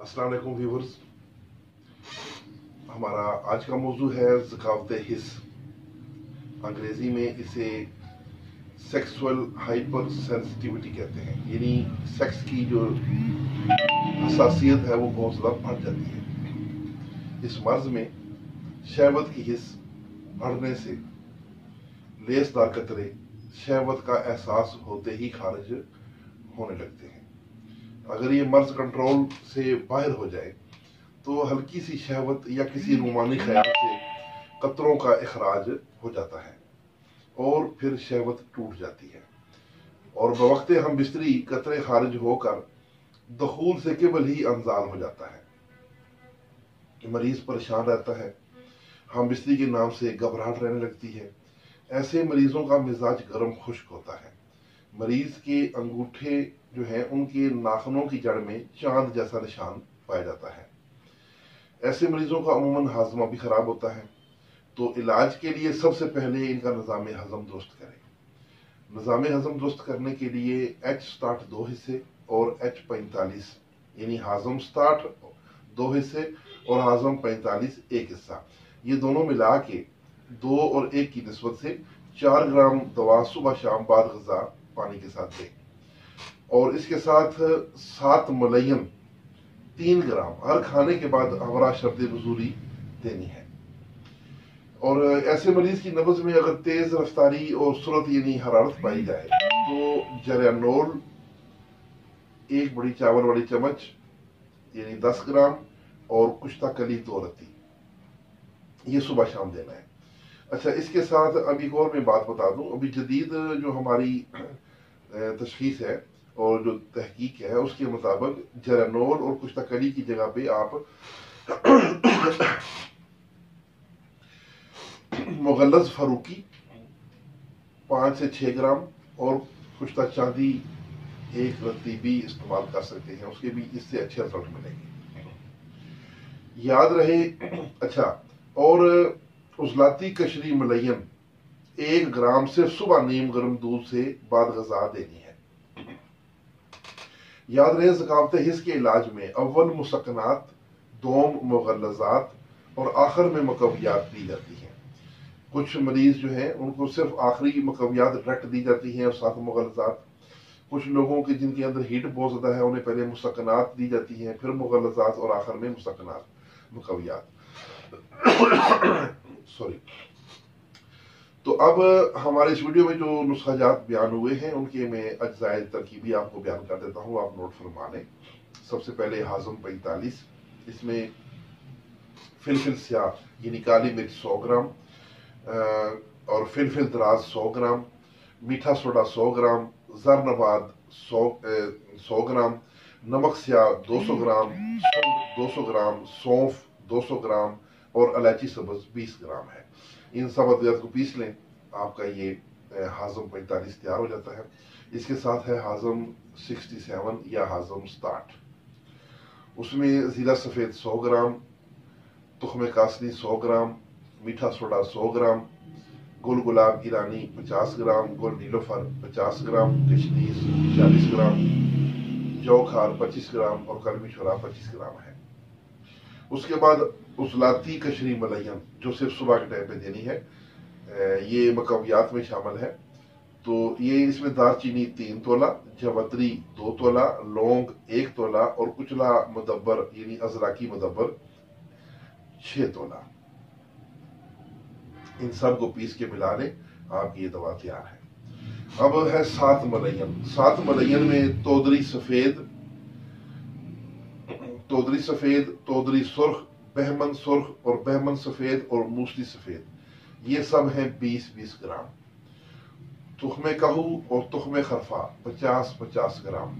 अस्सलाम वालेकुम व्यूवर्स। हमारा आज का मौजू है ज़कावत हिस्स। अंग्रेज़ी में इसे सेक्सुअल हाइपर सेंसिटिविटी कहते हैं, यानी सेक्स की जो हसासियत है वो बहुत ज़्यादा बढ़ जाती है। इस मर्ज़ में शहवत की हिस्स बढ़ने से लेसदार कतरे शहवत का एहसास होते ही खारिज होने लगते हैं। अगर ये मर्ज़ कंट्रोल से बाहर हो जाए तो हल्की सी शहवत या किसी रूमानी ख्याल से कतरों का इखराज हो जाता है और फिर शहवत टूट जाती है और बवक्ते हम बिस्तरी कतरे खारिज होकर दखूल से केवल ही अनजान हो जाता है। मरीज परेशान रहता है, हम बिस्तरी के नाम से घबराहट रहने लगती है। ऐसे मरीजों का मिजाज गर्म खुश्क होता है। मरीज के अंगूठे जो है उनके नाखूनों की जड़ में चांद जैसा निशान पाया जाता है। ऐसे मरीजों का अमूमन हाजमा भी खराब होता है। तो इलाज के लिए सबसे पहले इनका निज़ाम हजम दुरुस्त करें। निज़ाम हजम दुरुस्त करने के लिए H60 2 हिस्से और H45 यानी हाजम 60 2 हिस्से और हाजम 45 1 हिस्सा, ये दोनों मिला के 2 और 1 की निस्बत से 4 ग्राम दवा सुबह शाम बाद गज़ा पानी के साथ दें और इसके साथ 7 मलयन 3 ग्राम हर खाने के बाद हमरा शर्त नज़ूरी देनी है। और ऐसे मरीज की नब्ज में अगर तेज रफ्तारी और सुरत यानी हरारत पाई जाए तो जरानोल 1 बड़ी चावल वाली चम्मच यानी 10 ग्राम और कुश्ता कली 2 रत्ती, ये सुबह शाम देना है। अच्छा, इसके साथ अब एक और मैं बात बता दूं, अभी जदीद जो हमारी तशखीस है और जो तहकीक है उसके मुताबिक जरानोल और कुश्ता कली की जगह पे आप मुगल्लज़ फरूकी 5 से 6 ग्राम और कुश्ता चांदी 1 रत्ती भी इस्तेमाल कर सकते हैं, उसके भी इससे अच्छे रिजल्ट मिलेंगे, याद रहे। अच्छा, और उजलाती कशरी मलयन 1 ग्राम से सुबह नीम गर्म दूध से बाद गज़ा देनी है। याद रहे, ज़कावत हिस्स के इलाज में अव्वल मुसक्कनात, दोम मुगल्लज़ात और आखिर में मकवियात दी जाती हैं। कुछ मरीज जो हैं उनको सिर्फ आखिरी मकवियात डायरेक्ट दी जाती हैं और साथ मुगल्लज़ात। कुछ लोगों के जिनके अंदर हीट बहुत ज़्यादा है उन्हें पहले मुसक्कनात दी जाती हैं, फिर मुगल्लज़ात और आखिर में मुसक्कनात मकवियात। सॉरी। तो अब हमारे इस वीडियो में जो नुस्खाजात बयान हुए हैं उनके मैं अज्जाए तरकीबी आपको बयान कर देता हूँ, आप नोट फरमा लें। सबसे पहले हाजम 45, इसमें फिलफिल स्याह यानी काली मिर्च 100 ग्राम और फिलफिल दराज 100 ग्राम, मीठा सोडा 100 ग्राम, जर नबाद 100 ग्राम, नमक स्याह 200 ग्राम, 200 ग्राम, सौंफ 200 ग्राम और इलायची सब्ज 20 ग्राम है। इन सब अद्वियात को पीस लें, आपका ये हाजम 45 तैयार हो जाता है। इसके साथ है हाजम 67 या हाजम 60, उसमें ज़ीरा सफ़ेद 100 ग्राम, तुख्म कासनी 100 ग्राम, मीठा सोडा 100 ग्राम, गुल गुलाब ईरानी 50 ग्राम, गुल नीलोफर 50 ग्राम, किशमिश 40 ग्राम, जौ खार 25 ग्राम और कलमी छोला 25 ग्राम है। उसके बाद उजलाती कशरी मलयन जो सिर्फ सुबह के टाइम पे देनी है, ये मकवियात में शामिल है। तो ये इसमें दारचीनी 3 तोला, जवतरी 2 तोला, लौंग 1 तोला और कुचला मुदब्बर यानी अजराकी मुदब्बर 6 तोला, इन सब को पीस के मिला लें, आपकी ये दवा तैयार है। अब है 7 मलयन। 7 मलयन में तोदरी सफेद, तोदरी सुर्ख, बहमन सुर्ख और बहमन सफेद और मूसली सफेद, ये सब हैं 20-20 ग्राम। तुख्मे कहू और तुख्मे खरफा 50-50 ग्राम,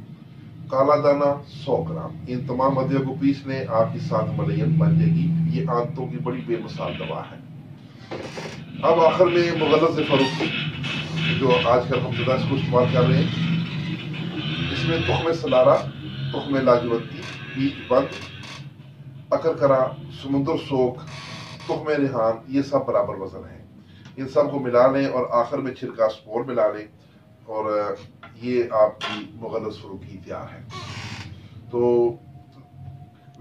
काला दाना 100 ग्राम, इन तमाम अदविया को पीस लें, आपकी 7 मलयन बन जाएगी। ये आंतों की बड़ी बेमिसाल दवा है। अब आखिर में मुगल्लज़ फरूकी जो आजकल हम ज़्यादा इसको इस्तेमाल कर रहे हैं, इसमें तुख्मे सलारा, तुख्मे लाजवंती, बीज बंद, अकरकरा, समुद्र सोख, तुख्मे रिहान, ये सब बराबर वजन है। इन सब को मिला लें और आखिर में छिड़का स्पोर मिला लें और ये आपकी मुगल्लज़ फरूकी तैयार है। तो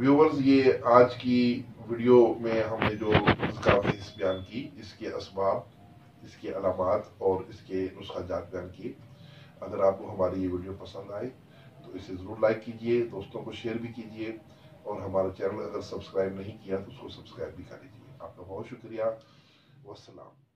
ویورز، یہ آج کی ویڈیو میں ہم نے جو ذکاوت حص بیان کی، اس کے اسباب، اس کے علامات اور اس کے نسخہ جات بیان کی. اگر آپ کو ہماری یہ ویڈیو پسند آئے تو اسے ضرور لائک کیجئے، دوستوں کو شیئر بھی کیجئے، اور ہمارا چینل اگر سبسکرائب نہیں کیا تو اس کو سبسکرائب بھی کر لیجئے. آپ کا بہت شکریہ. والسلام.